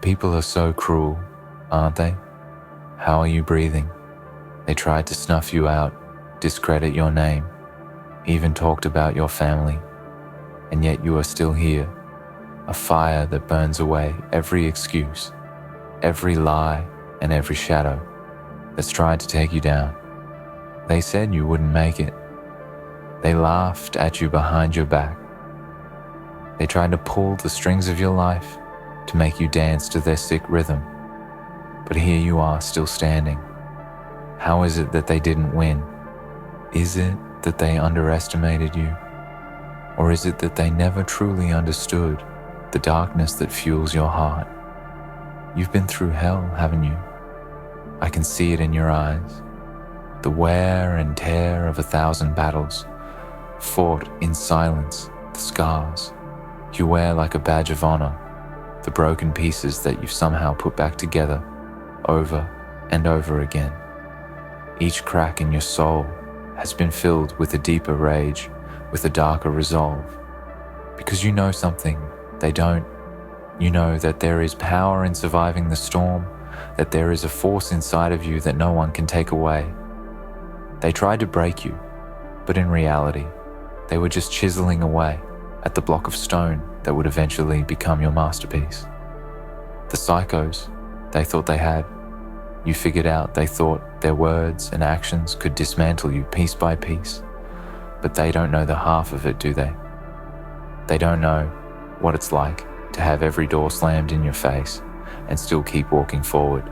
People are so cruel, aren't they? How are you breathing? They tried to snuff you out, discredit your name, even talked about your family, and yet you are still here, a fire that burns away every excuse, every lie, and every shadow that's tried to take you down. They said you wouldn't make it. They laughed at you behind your back. They tried to pull the strings of your life to make you dance to their sick rhythm. But here you are, still standing. How is it that they didn't win? Is it that they underestimated you? Or is it that they never truly understood the darkness that fuels your heart? You've been through hell, haven't you? I can see it in your eyes. The wear and tear of 1,000 battles, fought in silence, the scars you wear like a badge of honor, the broken pieces that you've somehow put back together over and over again. Each crack in your soul has been filled with a deeper rage, with a darker resolve. Because you know something they don't. You know that there is power in surviving the storm, that there is a force inside of you that no one can take away. They tried to break you, but in reality, they were just chiseling away at the block of stone that would eventually become your masterpiece. The psychos they thought they had, you figured out they thought their words and actions could dismantle you piece by piece, but they don't know the half of it, do they? They don't know what it's like to have every door slammed in your face and still keep walking forward.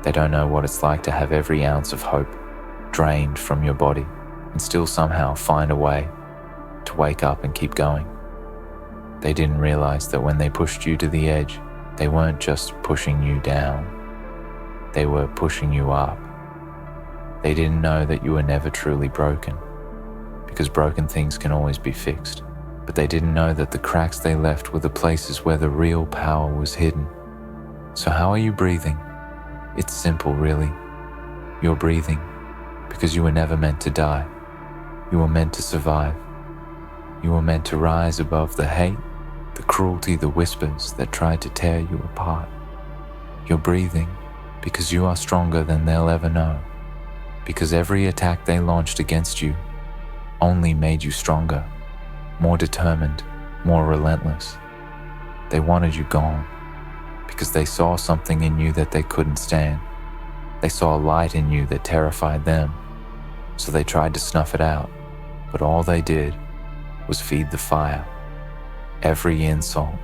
They don't know what it's like to have every ounce of hope drained from your body and still somehow find a way to wake up and keep going. They didn't realize that when they pushed you to the edge, they weren't just pushing you down, they were pushing you up. They didn't know that you were never truly broken, because broken things can always be fixed. But they didn't know that the cracks they left were the places where the real power was hidden. So how are you breathing? It's simple, really. You're breathing because you were never meant to die. You were meant to survive. You were meant to rise above the hate, the cruelty, the whispers that tried to tear you apart. You're breathing because you are stronger than they'll ever know. Because every attack they launched against you only made you stronger, more determined, more relentless. They wanted you gone because they saw something in you that they couldn't stand. They saw a light in you that terrified them, so they tried to snuff it out, but all they did was feed the fire. Every insult,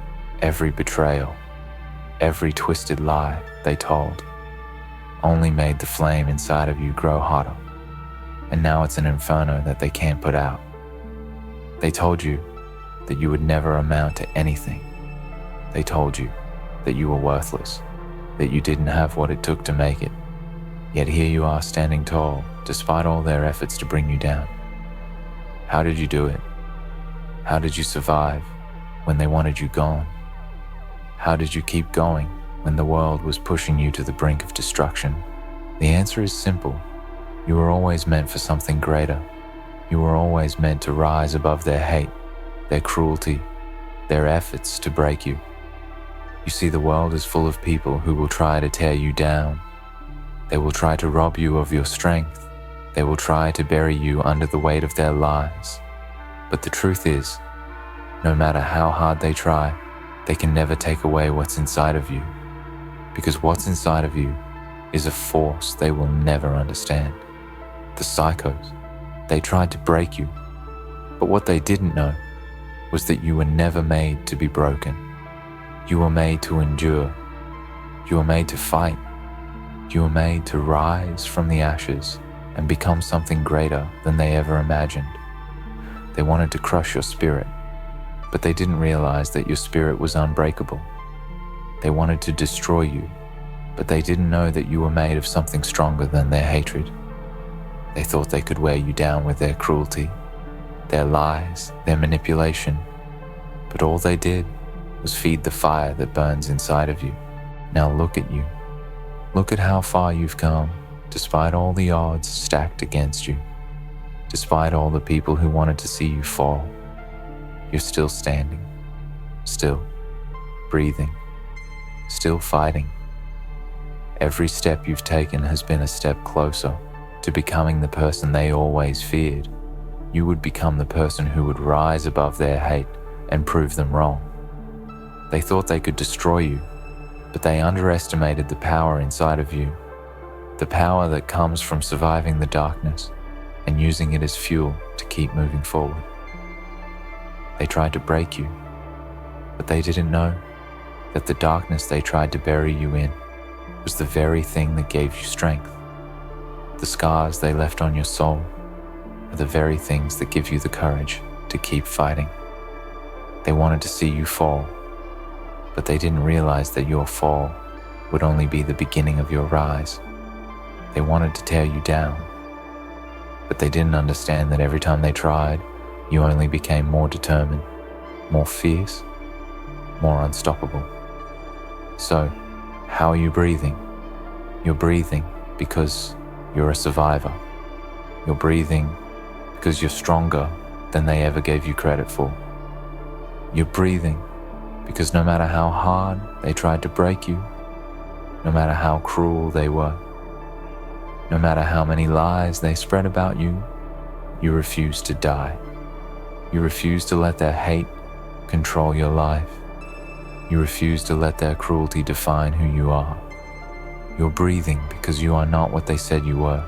every betrayal, every twisted lie they told only made the flame inside of you grow hotter, and now it's an inferno that they can't put out. They told you that you would never amount to anything. They told you that you were worthless, that you didn't have what it took to make it. Yet here you are standing tall, despite all their efforts to bring you down. How did you do it? How did you survive when they wanted you gone? How did you keep going when the world was pushing you to the brink of destruction? The answer is simple. You were always meant for something greater. You were always meant to rise above their hate, their cruelty, their efforts to break you. You see, the world is full of people who will try to tear you down. They will try to rob you of your strength. They will try to bury you under the weight of their lies. But the truth is, no matter how hard they try, they can never take away what's inside of you. Because what's inside of you is a force they will never understand. The psychos, they tried to break you, but what they didn't know was that you were never made to be broken. You were made to endure. You were made to fight. You were made to rise from the ashes and become something greater than they ever imagined. They wanted to crush your spirit, but they didn't realize that your spirit was unbreakable. They wanted to destroy you, but they didn't know that you were made of something stronger than their hatred. They thought they could wear you down with their cruelty, their lies, their manipulation, but all they did was feed the fire that burns inside of you. Now look at you. Look at how far you've come, despite all the odds stacked against you, despite all the people who wanted to see you fall. You're still standing, still breathing, still fighting. Every step you've taken has been a step closer to becoming the person they always feared. You would become the person who would rise above their hate and prove them wrong. They thought they could destroy you, but they underestimated the power inside of you, the power that comes from surviving the darkness and using it as fuel to keep moving forward. They tried to break you, but they didn't know that the darkness they tried to bury you in was the very thing that gave you strength. The scars they left on your soul are the very things that give you the courage to keep fighting. They wanted to see you fall, but they didn't realize that your fall would only be the beginning of your rise. They wanted to tear you down, but they didn't understand that every time they tried, you only became more determined, more fierce, more unstoppable. So, how are you breathing? You're breathing because you're a survivor. You're breathing because you're stronger than they ever gave you credit for. You're breathing because no matter how hard they tried to break you, no matter how cruel they were, no matter how many lies they spread about you, you refuse to die. You refuse to let their hate control your life. You refuse to let their cruelty define who you are. You're breathing because you are not what they said you were.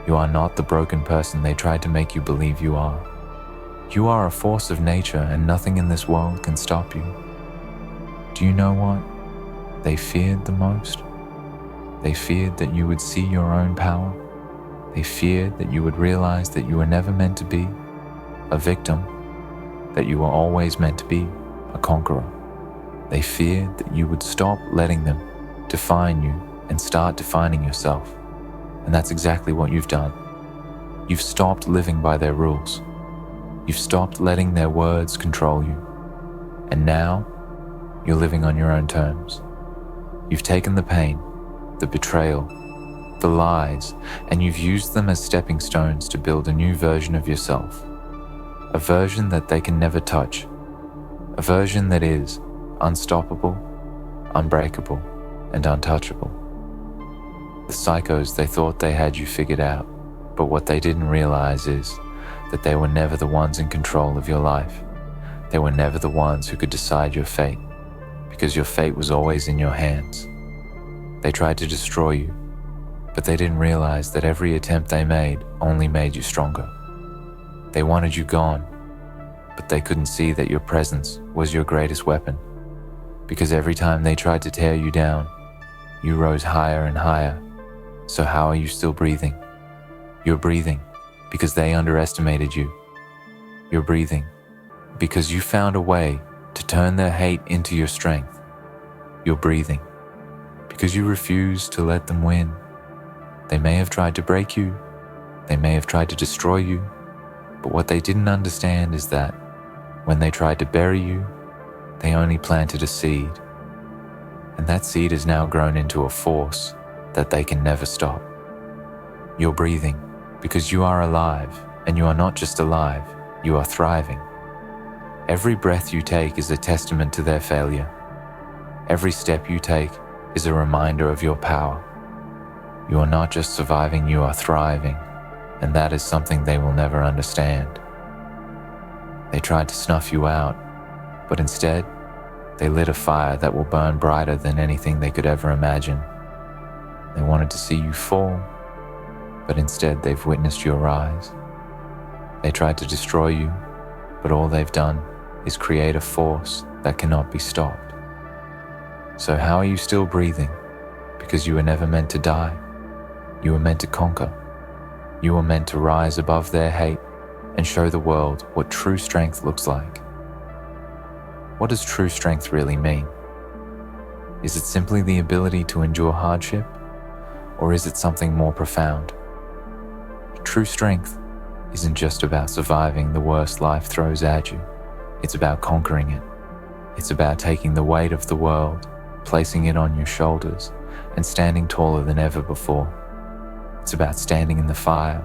You are not the broken person they tried to make you believe you are. You are a force of nature and nothing in this world can stop you. Do you know what they feared the most? They feared that you would see your own power. They feared that you would realize that you were never meant to be a victim, that you were always meant to be a conqueror. They feared that you would stop letting them define you and start defining yourself. And that's exactly what you've done. You've stopped living by their rules. You've stopped letting their words control you. And now, you're living on your own terms. You've taken the pain, the betrayal, the lies, and you've used them as stepping stones to build a new version of yourself. A version that they can never touch. A version that is unstoppable, unbreakable, and untouchable. The psychos, they thought they had you figured out, but what they didn't realize is that they were never the ones in control of your life. They were never the ones who could decide your fate, because your fate was always in your hands. They tried to destroy you, but they didn't realize that every attempt they made only made you stronger. They wanted you gone, but they couldn't see that your presence was your greatest weapon, because every time they tried to tear you down, you rose higher and higher. So how are you still breathing? You're breathing because they underestimated you. You're breathing because you found a way to turn their hate into your strength. You're breathing because you refuse to let them win. They may have tried to break you, they may have tried to destroy you, but what they didn't understand is that when they tried to bury you, they only planted a seed. And that seed has now grown into a force that they can never stop. You're breathing because you are alive, and you are not just alive, you are thriving. Every breath you take is a testament to their failure. Every step you take is a reminder of your power. You are not just surviving, you are thriving, and that is something they will never understand. They tried to snuff you out, but instead, they lit a fire that will burn brighter than anything they could ever imagine. They wanted to see you fall, but instead they've witnessed your rise. They tried to destroy you, but all they've done is create a force that cannot be stopped. So how are you still breathing? Because you were never meant to die. You were meant to conquer. You were meant to rise above their hate and show the world what true strength looks like. What does true strength really mean? Is it simply the ability to endure hardship? Or is it something more profound? True strength isn't just about surviving the worst life throws at you. It's about conquering it. It's about taking the weight of the world, placing it on your shoulders, and standing taller than ever before. It's about standing in the fire,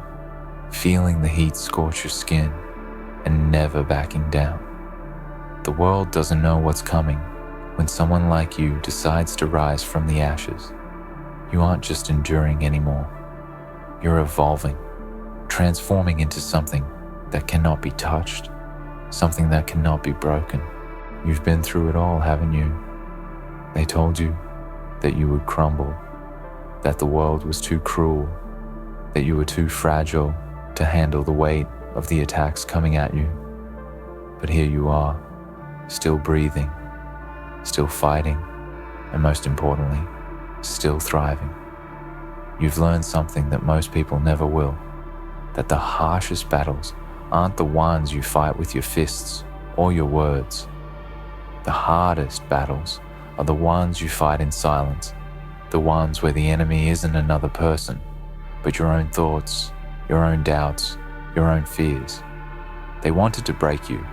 feeling the heat scorch your skin, and never backing down. The world doesn't know what's coming, When someone like you decides to rise from the ashes, you aren't just enduring anymore. You're evolving, transforming into something that cannot be touched, something that cannot be broken. You've been through it all, haven't you? They told you that you would crumble, that the world was too cruel, that you were too fragile to handle the weight of the attacks coming at you. But here you are, still breathing, still fighting, and most importantly, still thriving. You've learned something that most people never will, that the harshest battles aren't the ones you fight with your fists or your words. The hardest battles are the ones you fight in silence, the ones where the enemy isn't another person, but your own thoughts, your own doubts, your own fears. They wanted to break you,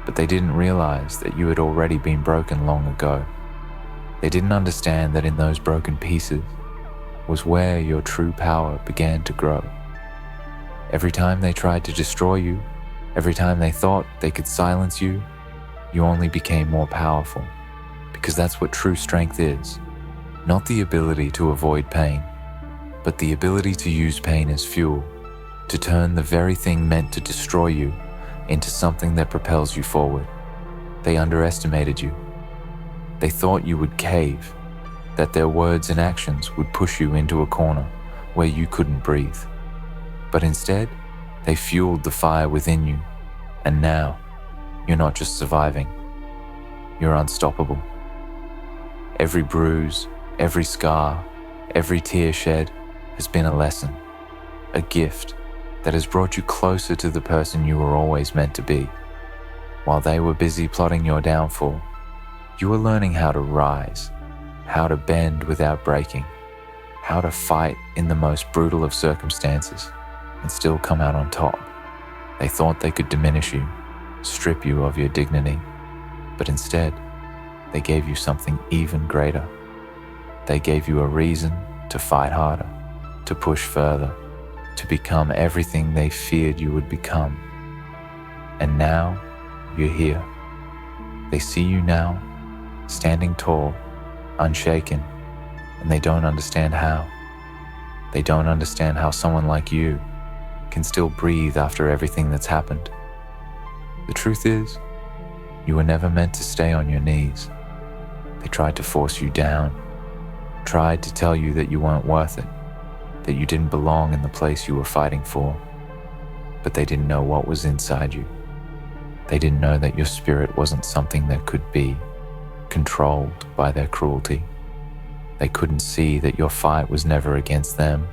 but they didn't realize that you had already been broken long ago. They didn't understand that in those broken pieces was where your true power began to grow. Every time they tried to destroy you, every time they thought they could silence you, you only became more powerful, because that's what true strength is. Not the ability to avoid pain, but the ability to use pain as fuel, to turn the very thing meant to destroy you into something that propels you forward. They underestimated you. They thought you would cave, that their words and actions would push you into a corner where you couldn't breathe. But instead, they fueled the fire within you, and now you're not just surviving, you're unstoppable. Every bruise, every scar, every tear shed has been a lesson, a gift that has brought you closer to the person you were always meant to be. While they were busy plotting your downfall, you were learning how to rise, how to bend without breaking, how to fight in the most brutal of circumstances and still come out on top. They thought they could diminish you, strip you of your dignity, but instead, they gave you something even greater. They gave you a reason to fight harder, to push further, to become everything they feared you would become. And now, you're here. They see you now, standing tall, unshaken, and they don't understand how. They don't understand how someone like you can still breathe after everything that's happened. The truth is, you were never meant to stay on your knees. They tried to force you down, tried to tell you that you weren't worth it, that you didn't belong in the place you were fighting for. But they didn't know what was inside you. They didn't know that your spirit wasn't something that could be controlled by their cruelty. They couldn't see that your fight was never against them.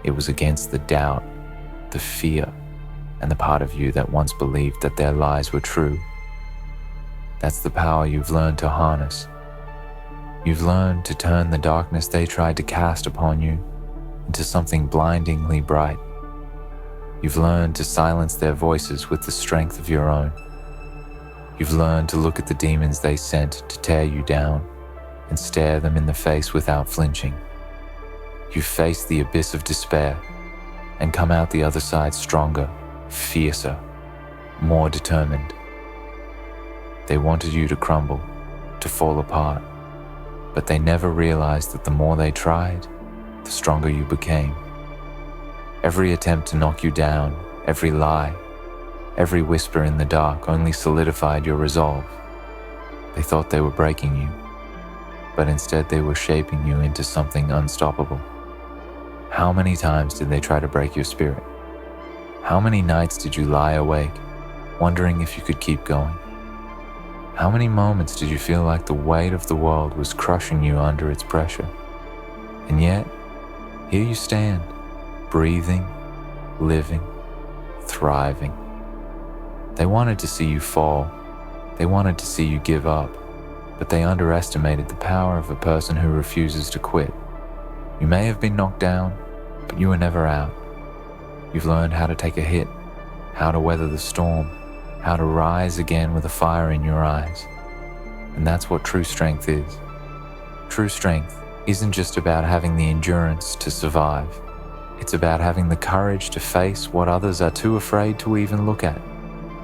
It was against the doubt, the fear, and the part of you that once believed that their lies were true. That's the power you've learned to harness. You've learned to turn the darkness they tried to cast upon you into something blindingly bright. You've learned to silence their voices with the strength of your own. You've learned to look at the demons they sent to tear you down and stare them in the face without flinching. You've faced the abyss of despair and come out the other side stronger, fiercer, more determined. They wanted you to crumble, to fall apart, but they never realized that the more they tried, the stronger you became. Every attempt to knock you down, every lie, every whisper in the dark only solidified your resolve. They thought they were breaking you, but instead they were shaping you into something unstoppable. How many times did they try to break your spirit? How many nights did you lie awake, wondering if you could keep going? How many moments did you feel like the weight of the world was crushing you under its pressure? And yet, here you stand, breathing, living, thriving. They wanted to see you fall. They wanted to see you give up, but they underestimated the power of a person who refuses to quit. You may have been knocked down, but you were never out. You've learned how to take a hit, how to weather the storm, how to rise again with a fire in your eyes. And that's what true strength is. True strength isn't just about having the endurance to survive. It's about having the courage to face what others are too afraid to even look at.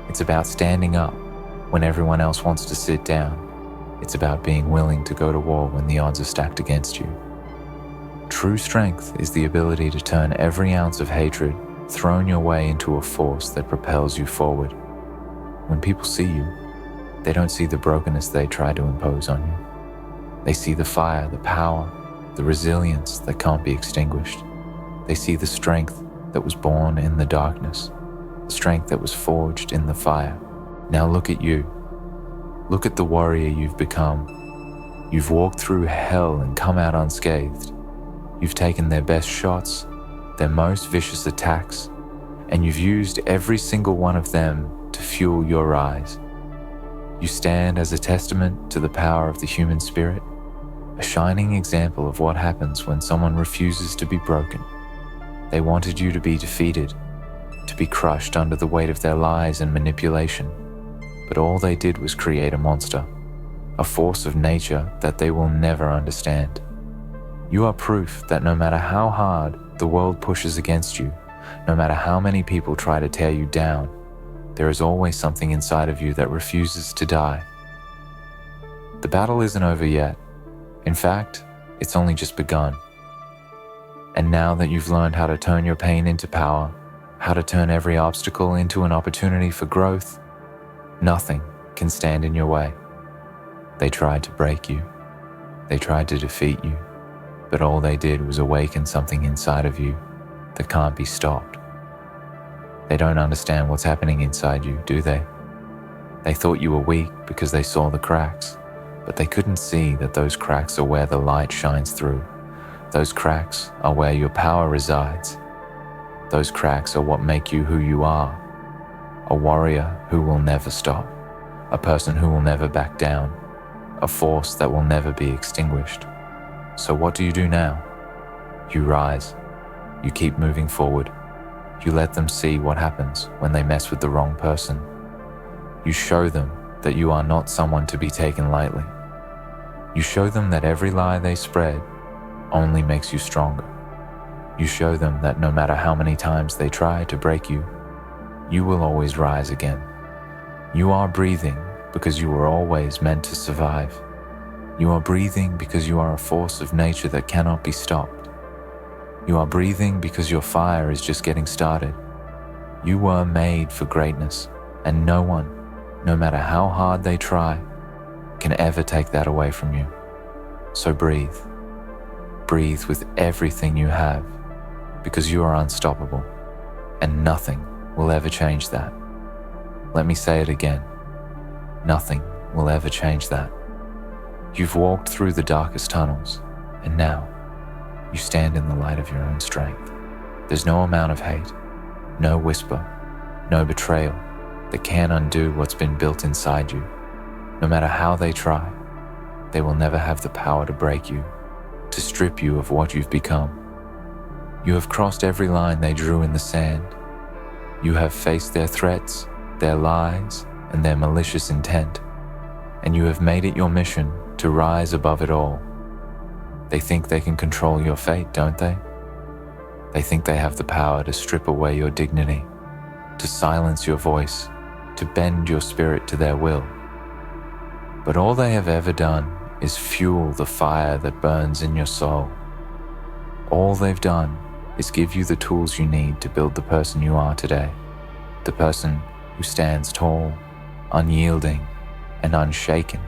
It's about standing up when everyone else wants to sit down. It's about being willing to go to war when the odds are stacked against you. True strength is the ability to turn every ounce of hatred thrown your way into a force that propels you forward. When people see you, they don't see the brokenness they try to impose on you. They see the fire, the power, the resilience that can't be extinguished. They see the strength that was born in the darkness, the strength that was forged in the fire. Now look at you. Look at the warrior you've become. You've walked through hell and come out unscathed. You've taken their best shots, their most vicious attacks, and you've used every single one of them to fuel your rise. You stand as a testament to the power of the human spirit, a shining example of what happens when someone refuses to be broken. They wanted you to be defeated, to be crushed under the weight of their lies and manipulation, but all they did was create a monster, a force of nature that they will never understand. You are proof that no matter how hard the world pushes against you, no matter how many people try to tear you down, there is always something inside of you that refuses to die. The battle isn't over yet. In fact, it's only just begun. And now that you've learned how to turn your pain into power, how to turn every obstacle into an opportunity for growth, nothing can stand in your way. They tried to break you. They tried to defeat you. But all they did was awaken something inside of you that can't be stopped. They don't understand what's happening inside you, do they? They thought you were weak because they saw the cracks, but they couldn't see that those cracks are where the light shines through. Those cracks are where your power resides. Those cracks are what make you who you are. A warrior who will never stop. A person who will never back down. A force that will never be extinguished. So what do you do now? You rise. You keep moving forward. You let them see what happens when they mess with the wrong person. You show them that you are not someone to be taken lightly. You show them that every lie they spread only makes you stronger. You show them that no matter how many times they try to break you, you will always rise again. You are breathing because you were always meant to survive. You are breathing because you are a force of nature that cannot be stopped. You are breathing because your fire is just getting started. You were made for greatness, and no one, no matter how hard they try, can ever take that away from you. So breathe. Breathe with everything you have, because you are unstoppable, and nothing will ever change that. Let me say it again. Nothing will ever change that. You've walked through the darkest tunnels, and now you stand in the light of your own strength. There's no amount of hate, no whisper, no betrayal that can undo what's been built inside you. No matter how they try, they will never have the power to break you, to strip you of what you've become. You have crossed every line they drew in the sand. You have faced their threats, their lies, and their malicious intent, and you have made it your mission to rise above it all. They think they can control your fate, don't they? They think they have the power to strip away your dignity, to silence your voice, to bend your spirit to their will. But all they have ever done is fuel the fire that burns in your soul. All they've done is give you the tools you need to build the person you are today, the person who stands tall, unyielding, and unshaken,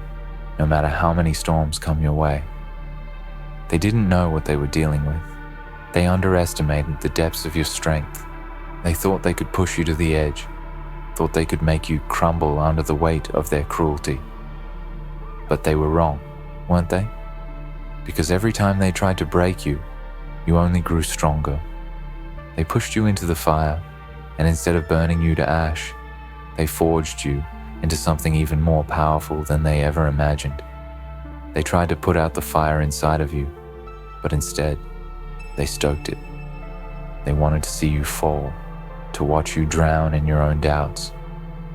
no matter how many storms come your way. They didn't know what they were dealing with. They underestimated the depths of your strength. They thought they could push you to the edge, thought they could make you crumble under the weight of their cruelty. But they were wrong, weren't they? Because every time they tried to break you, you only grew stronger. They pushed you into the fire, and instead of burning you to ash, they forged you into something even more powerful than they ever imagined. They tried to put out the fire inside of you, but instead, they stoked it. They wanted to see you fall, to watch you drown in your own doubts,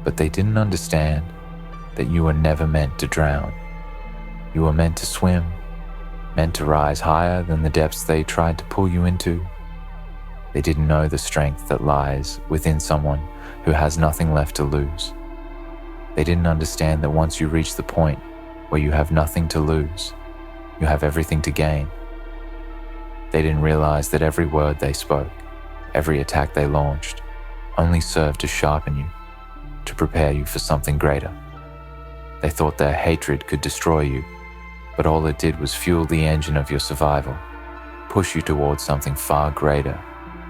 but they didn't understand that you were never meant to drown. You were meant to swim, meant to rise higher than the depths they tried to pull you into. They didn't know the strength that lies within someone who has nothing left to lose. They didn't understand that once you reach the point where you have nothing to lose, you have everything to gain. They didn't realize that every word they spoke, every attack they launched, only served to sharpen you, to prepare you for something greater. They thought their hatred could destroy you, but all it did was fuel the engine of your survival, push you towards something far greater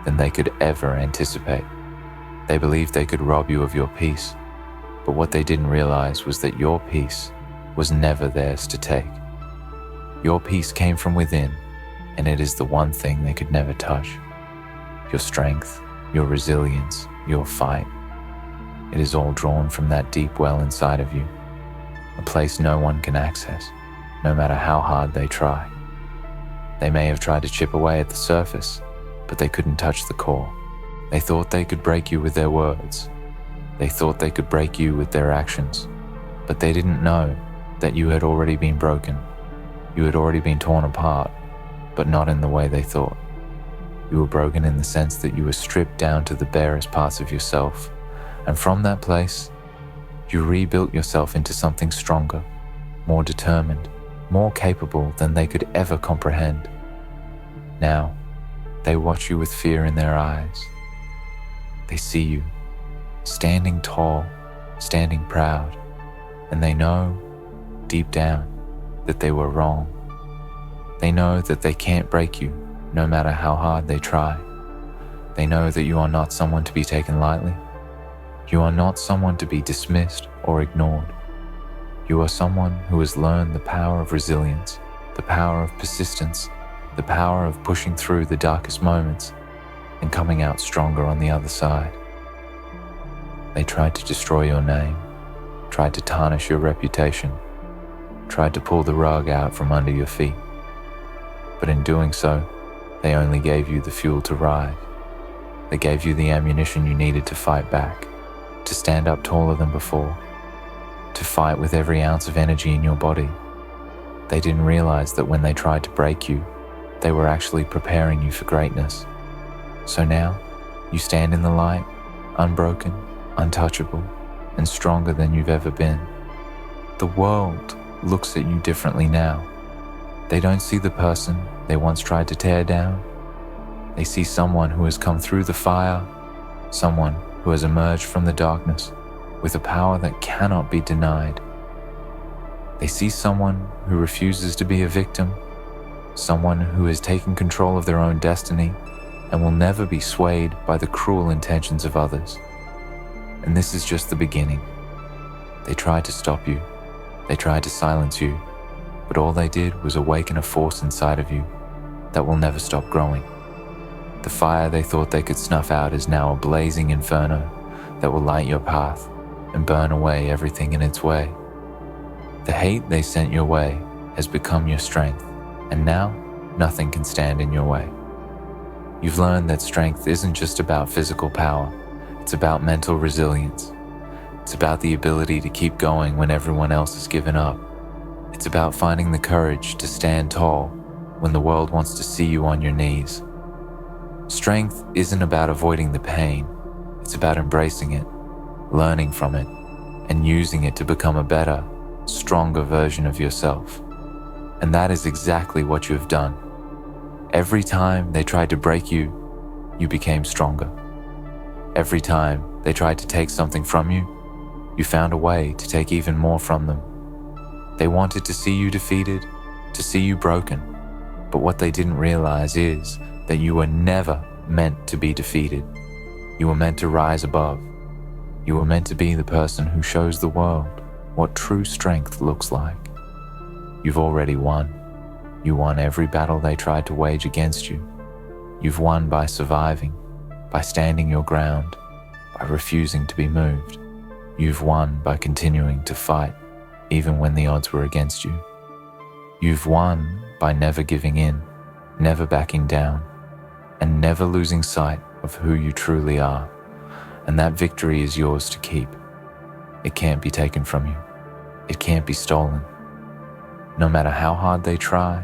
than they could ever anticipate. They believed they could rob you of your peace, but what they didn't realize was that your peace was never theirs to take. Your peace came from within, and it is the one thing they could never touch. Your strength, your resilience, your fight. It is all drawn from that deep well inside of you, a place no one can access, no matter how hard they try. They may have tried to chip away at the surface, but they couldn't touch the core. They thought they could break you with their words. They thought they could break you with their actions, but they didn't know that you had already been broken. You had already been torn apart, but not in the way they thought. You were broken in the sense that you were stripped down to the barest parts of yourself, and from that place, you rebuilt yourself into something stronger, more determined, more capable than they could ever comprehend. Now, they watch you with fear in their eyes. They see you, standing tall, standing proud, and they know, deep down, that they were wrong. They know that they can't break you, no matter how hard they try. They know that you are not someone to be taken lightly. You are not someone to be dismissed or ignored. You are someone who has learned the power of resilience, the power of persistence, the power of pushing through the darkest moments and coming out stronger on the other side. They tried to destroy your name, tried to tarnish your reputation, tried to pull the rug out from under your feet. But in doing so, they only gave you the fuel to ride. They gave you the ammunition you needed to fight back, to stand up taller than before, to fight with every ounce of energy in your body. They didn't realize that when they tried to break you, they were actually preparing you for greatness. So now, you stand in the light, unbroken, untouchable, and stronger than you've ever been. The world looks at you differently now. They don't see the person they once tried to tear down. They see someone who has come through the fire, someone who has emerged from the darkness with a power that cannot be denied. They see someone who refuses to be a victim, someone who has taken control of their own destiny and will never be swayed by the cruel intentions of others. And this is just the beginning. They tried to stop you. They tried to silence you, but all they did was awaken a force inside of you that will never stop growing. The fire they thought they could snuff out is now a blazing inferno that will light your path and burn away everything in its way. The hate they sent your way has become your strength, and now nothing can stand in your way. You've learned that strength isn't just about physical power, it's about mental resilience. It's about the ability to keep going when everyone else has given up. It's about finding the courage to stand tall when the world wants to see you on your knees. Strength isn't about avoiding the pain, it's about embracing it, learning from it, and using it to become a better, stronger version of yourself. And that is exactly what you have done. Every time they tried to break you, you became stronger. Every time they tried to take something from you, you found a way to take even more from them. They wanted to see you defeated, to see you broken, but what they didn't realize is that you were never meant to be defeated. You were meant to rise above. You were meant to be the person who shows the world what true strength looks like. You've already won. You won every battle they tried to wage against you. You've won by surviving, by standing your ground, by refusing to be moved. You've won by continuing to fight, even when the odds were against you. You've won by never giving in, never backing down, and never losing sight of who you truly are. And that victory is yours to keep. It can't be taken from you. It can't be stolen. No matter how hard they try,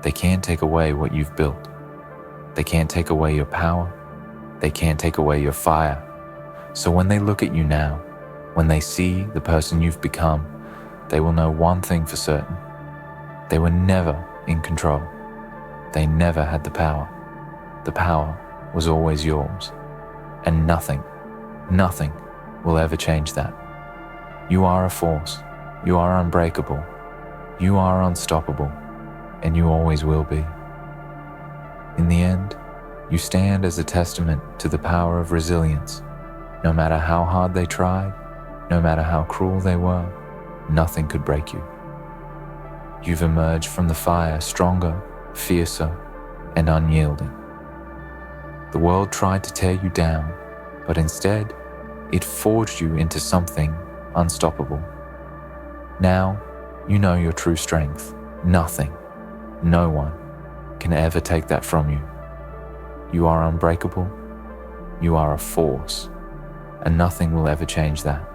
they can't take away what you've built. They can't take away your power. They can't take away your fire. So when they look at you now, when they see the person you've become, they will know one thing for certain. They were never in control. They never had the power. The power was always yours. And nothing will ever change that. You are a force. You are unbreakable. You are unstoppable. And you always will be. In the end, you stand as a testament to the power of resilience. No matter how hard they tried, no matter how cruel they were, nothing could break you. You've emerged from the fire stronger, fiercer, and unyielding. The world tried to tear you down, but instead, it forged you into something unstoppable. Now, you know your true strength. Nothing, no one, can ever take that from you. You are unbreakable. You are a force, and nothing will ever change that.